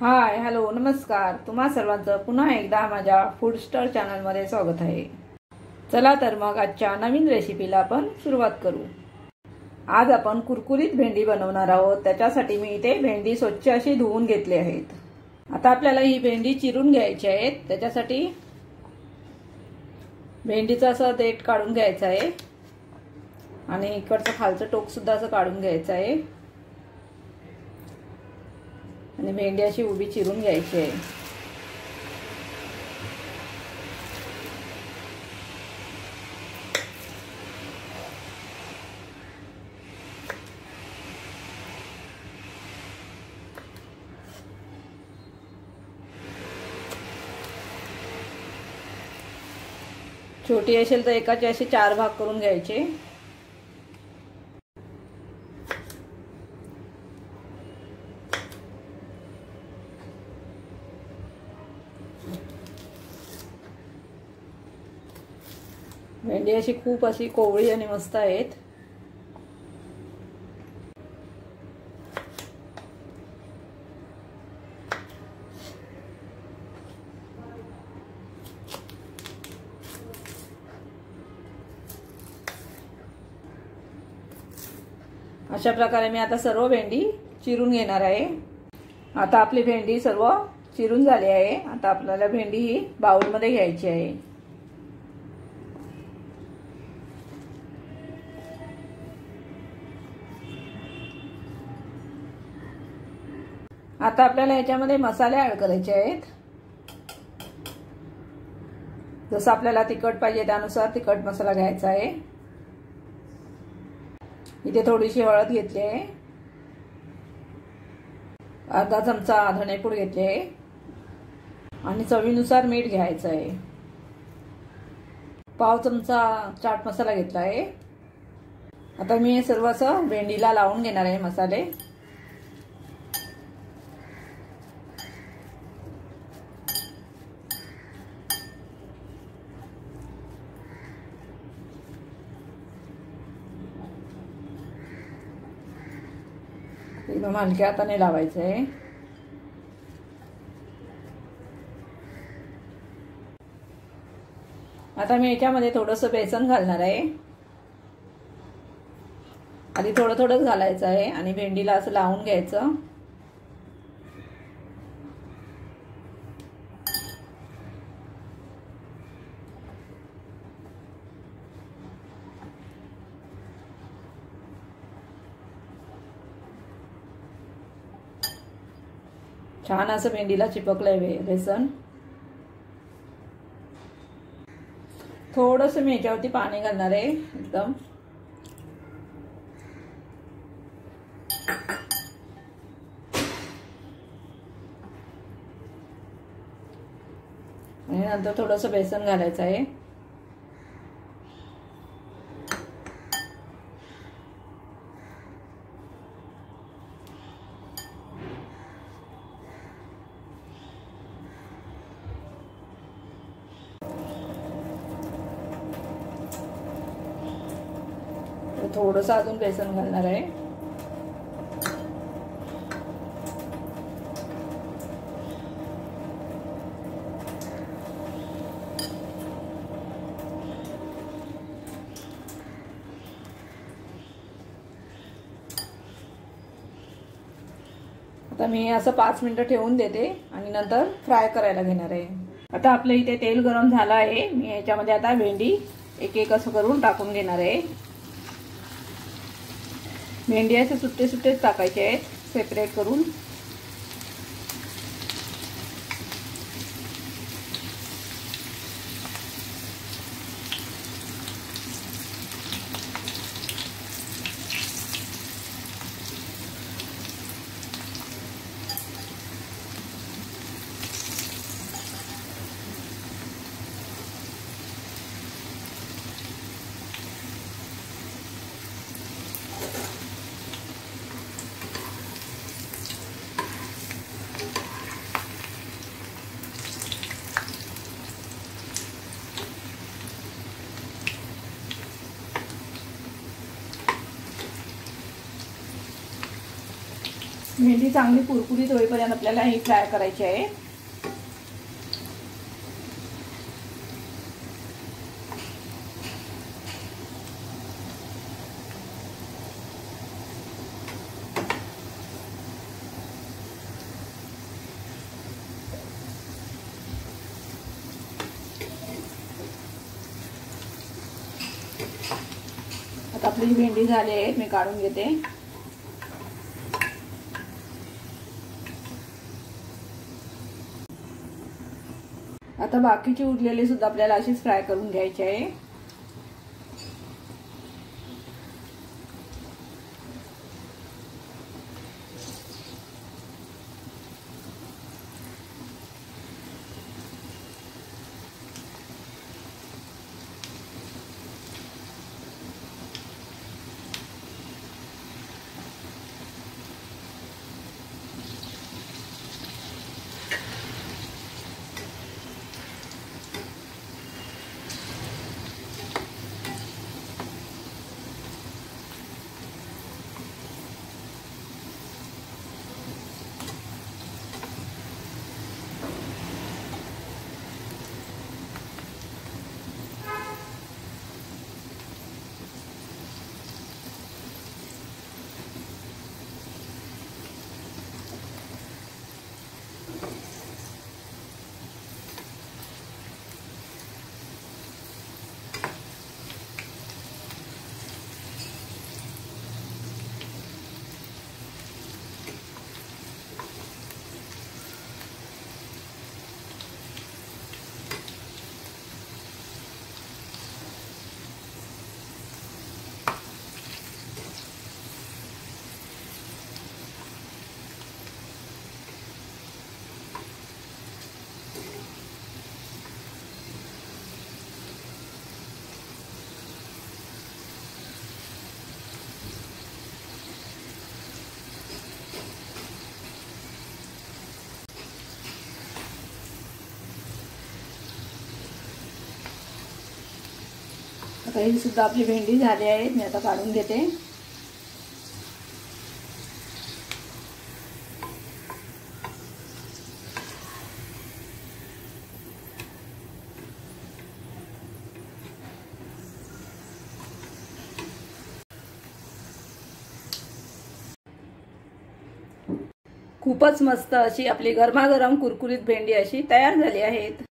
Hi hello नमस्कार। तुम्हा सर्वांचं पुन्हा एकदा माझ्या फूड स्टार चॅनलमध्ये स्वागत आहे। चला तर मग आजच्या नवीन रेसिपीला आपण सुरुवात करू। आज आपण कुरकुरीत भेंडी बनवणार आहोत। त्याच्यासाठी मी इथे भेंडी स्वच्छ अशी धुवून घेतली आहेत। आता आपल्याला ही भेंडी चिरून घ्यायची आहे। त्याच्यासाठी भेंडीचं असं देठ काढून घ्यायचं आहे आणि इकडचं खालचं टोक सुद्धा असं काढून घ्यायचं आहे आणि भेंडी अशी उभी चिरून घ्यायची आहे। छोटी असेल तर एकाचे असे 4 भाग करून घ्यायचे। भेंडी अशी खूप अशी कोवळी आणि मस्त आहेत। अशा प्रकारे मी आता सर्व भेंडी चिरून घेणार आहे। आता आपली भेंडी सर्व चिरून झाली आहे। आता आपल्याला भेंडी ही बाउलमध्ये घ्यायची आहे। आता आपल्याला याच्यामध्ये मसाले ऍड करायचे आहेत। जसं आपल्याला तिखट पाहिजे त्यानुसार तिखट मसाला घ्यायचा आहे। इथे थोडीशी हळद घेतली आहे, अर्धा चमचा धणेपूड घेतली आहे आणि चवीनुसार मीठ घ्यायचं आहे। पाव चमचा चाट मसाला घेतला आहे। आता मी हे सर्व असं भेंडीला लावून घेणार आहे मसाले। एकदम हलक्या हाताने लावायचं आहे। आता मी याच्यामध्ये थोडंसं बेसन घालणार आहे। आधी थोडं थोडंच घालायचं आहे आणि भेंडीला असं लावून घ्यायचं। छान असं भेंडीला चिपकलंय बेसन। थोडंसं मी याच्यावरती पाणी घालणार आहे एकदम। आणि नंतर थोडंसं बेसन घालायचं आहे। थोडंसं अजून बेसन घालणार आहे। आता मी असं 5 मिनिटं ठेवून देते आणि नंतर फ्राय करायला घेणार आहे। आता आपलं इथे तेल गरम झालं आहे। मी याच्यामध्ये आता भेंडी एक एक असं करून टाकून घेणार आहे। भेंडी असे सुट्टे सुट्टेच टाकायचे आहेत सेपरेट करून। भेंडी चांगली कुरकुरीत होईपर्यंत आपल्याला ही फ्राय करायची आहे। आता आपली भेंडी झाली आहे, मी काढून घेते। आता बाकीची उरलेली सुद्धा आपल्याला अशीच फ्राय करून घ्यायची आहे। आता ही सुद्धा आपली भेंडी झाली आहे, मी आता काढून घेते। खूपच मस्त अशी आपली गरमागरम कुरकुरीत भेंडी अशी तयार झाली आहे।